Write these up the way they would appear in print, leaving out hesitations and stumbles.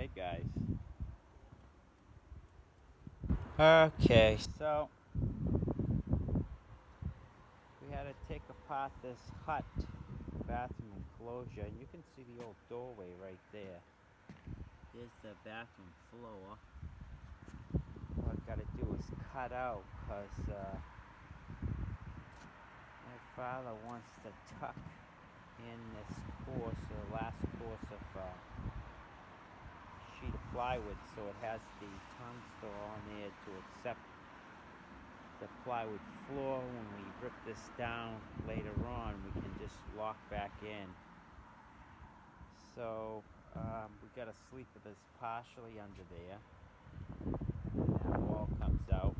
Hey guys. Okay, so we had to take apart this hut bathroom enclosure, and you can see the old doorway right there. There's the bathroom floor. All I gotta do is cut out, because my father wants to tuck in this course, the last course of sheet of plywood, so it has the tongue store on there to accept the plywood floor. When we rip this down later on, we can just lock back in. So we got to sleep with this partially under there. That wall comes out.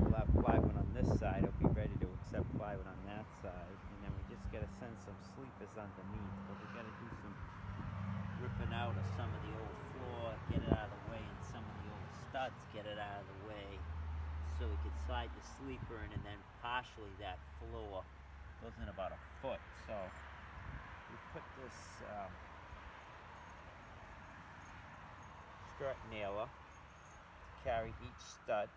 We'll have plywood on this side. It'll be ready to accept plywood on that side. And then we just got to send some sleepers underneath. But we got to do some ripping out of some of the old floor, get it out of the way, and some of the old studs, get it out of the way, so we could slide the sleeper in, and then partially that floor goes in about a foot. So we put this strut nailer to carry each stud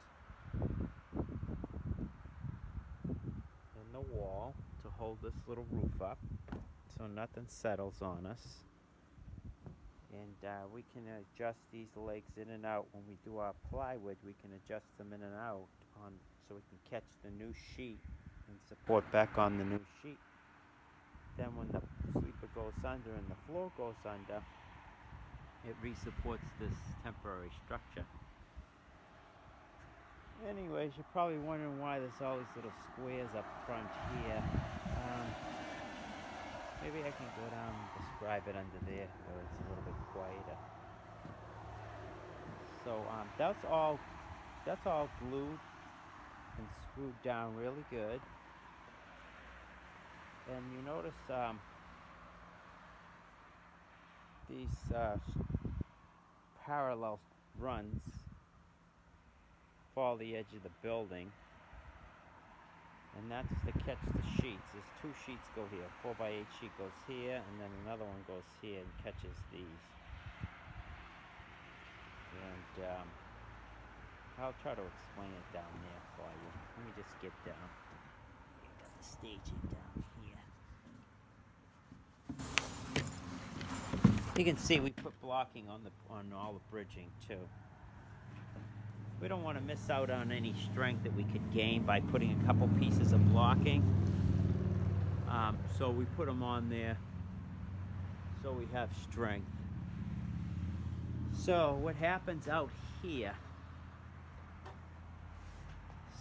in the wall to hold this little roof up so nothing settles on us. And we can adjust these legs in and out. When we do our plywood, we can adjust them in and out so we can catch the new sheet and support back on the new sheet. Then when the sleeper goes under and the floor goes under, it re-supports this temporary structure. Anyways, you're probably wondering why there's all these little squares up front here. Maybe I can go down and describe it under there where it's a little bit quieter. So that's all glued and screwed down really good. And you notice these parallel runs follow the edge of the building, and that's to catch the sheets. There's two sheets go here. 4x8 sheet goes here, and then another one goes here and catches these. And I'll try to explain it down there for you. Let me just get down. We got the staging down here. You can see we put blocking on all the bridging too. We don't want to miss out on any strength that we could gain by putting a couple pieces of blocking. So we put them on there so we have strength. So what happens out here?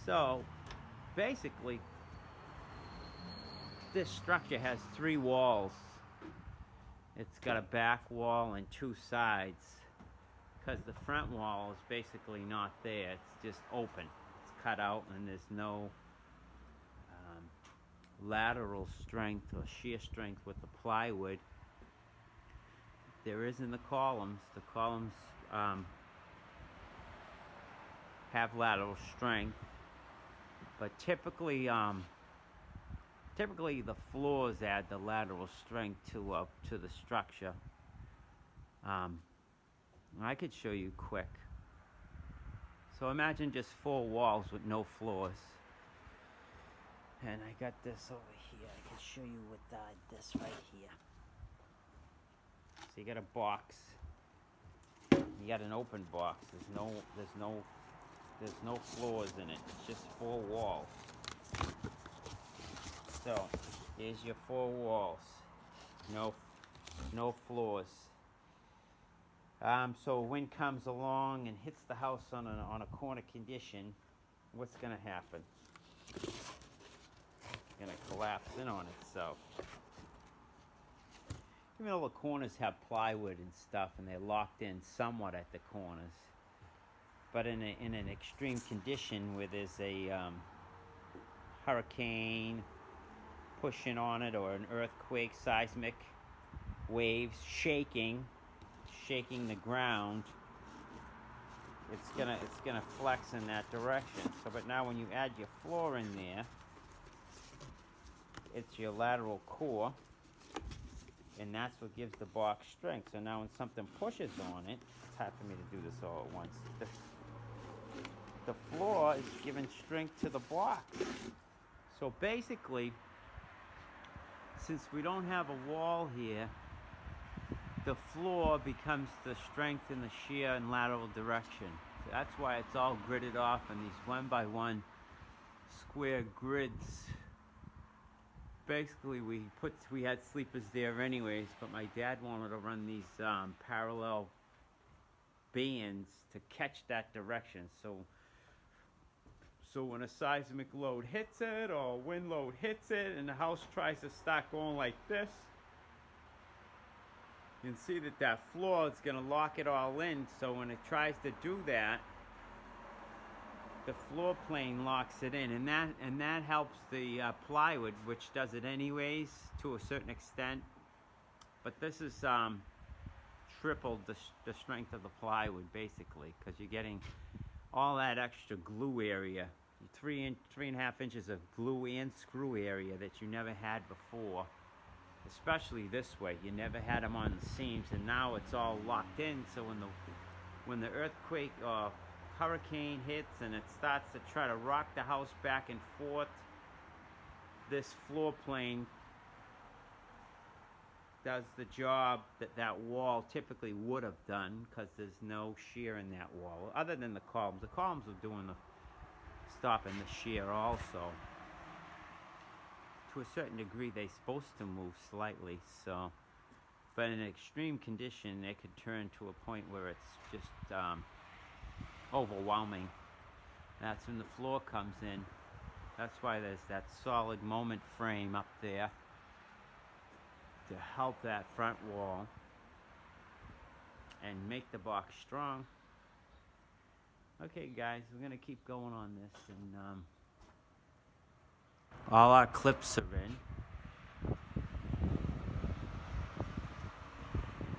So basically, this structure has 3 walls. It's got a back wall and 2 sides, because the front wall is basically not there. It's just open. It's cut out, and there's no lateral strength or shear strength with the plywood. There is in the columns. The columns have lateral strength, but typically the floors add the lateral strength to the structure. I could show you quick. So imagine just 4 walls with no floors. And I got this over here. I can show you with this right here. So you got a box. You got an open box. There's no floors in it. It's just 4 walls. So here's your 4 walls. No floors. So wind comes along and hits the house on a corner condition. What's going to happen? It's going to collapse in on itself. Even though the corners have plywood and stuff, and they're locked in somewhat at the corners, but in an extreme condition where there's a hurricane pushing on it, or an earthquake, seismic waves shaking the ground, it's gonna flex in that direction. So, but now when you add your floor in there, it's your lateral core. and that's what gives the box strength. So now when something pushes on it, it's hard for me to do this all at once. The floor is giving strength to the box. So basically, since we don't have a wall here, the floor becomes the strength in the shear and lateral direction. So that's why it's all gridded off in these 1x1 square grids. Basically, we had sleepers there anyways, but my dad wanted to run these parallel bands to catch that direction. So when a seismic load hits it or a wind load hits it and the house tries to start going like this, you can see that floor is going to lock it all in. So when it tries to do that, the floor plane locks it in, and that helps the plywood, which does it anyways to a certain extent. But this is tripled the strength of the plywood basically, because you're getting all that extra glue area, 3.5 inches of glue and screw area that you never had before. Especially this way, you never had them on the seams, and now it's all locked in. So when the earthquake or hurricane hits and it starts to try to rock the house back and forth, this floor plane does the job that wall typically would have done, because there's no shear in that wall other than the columns. The columns are doing the stopping the shear also. To a certain degree, they're supposed to move slightly, so, but in an extreme condition, they could turn to a point where it's just overwhelming. That's when the floor comes in. That's why there's that solid moment frame up there to help that front wall and make the box strong. Okay, guys, we're gonna keep going on this, and all our clips are in.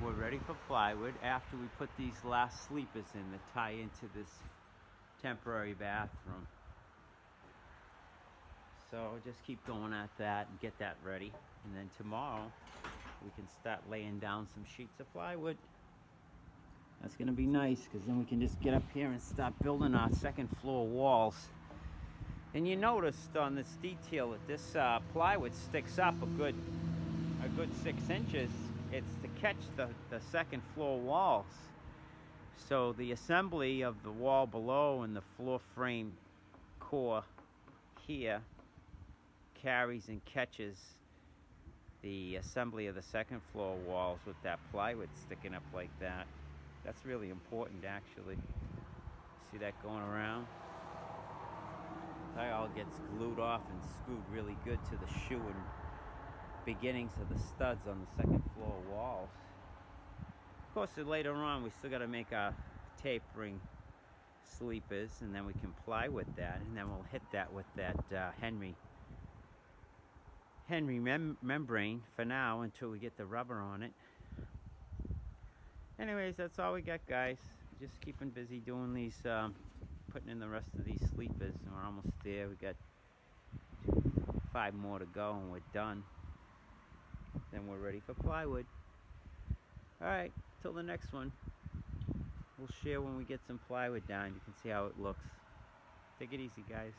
We're ready for plywood after we put these last sleepers in that tie into this temporary bathroom. So just keep going at that and get that ready, and then tomorrow we can start laying down some sheets of plywood. That's gonna be nice, because then we can just get up here and start building our second floor walls. And you noticed on this detail that this plywood sticks up a good 6 inches. It's to catch the second floor walls. So the assembly of the wall below and the floor frame core here carries and catches the assembly of the second floor walls with that plywood sticking up like that. That's really important, actually. See that going around? That all gets glued off and screwed really good to the shoe and beginnings of the studs on the second floor walls. Of course, later on we still got to make our tapering sleepers, and then we can plywood that, and then we'll hit that with that Henry membrane for now until we get the rubber on it. Anyways, that's all we got, guys. Just keeping busy doing these, putting in the rest of these sleepers, and we're almost there. We got 5 more to go and we're done. Then we're ready for plywood. Alright, till the next one. We'll share when we get some plywood down. You can see how it looks. Take it easy, guys.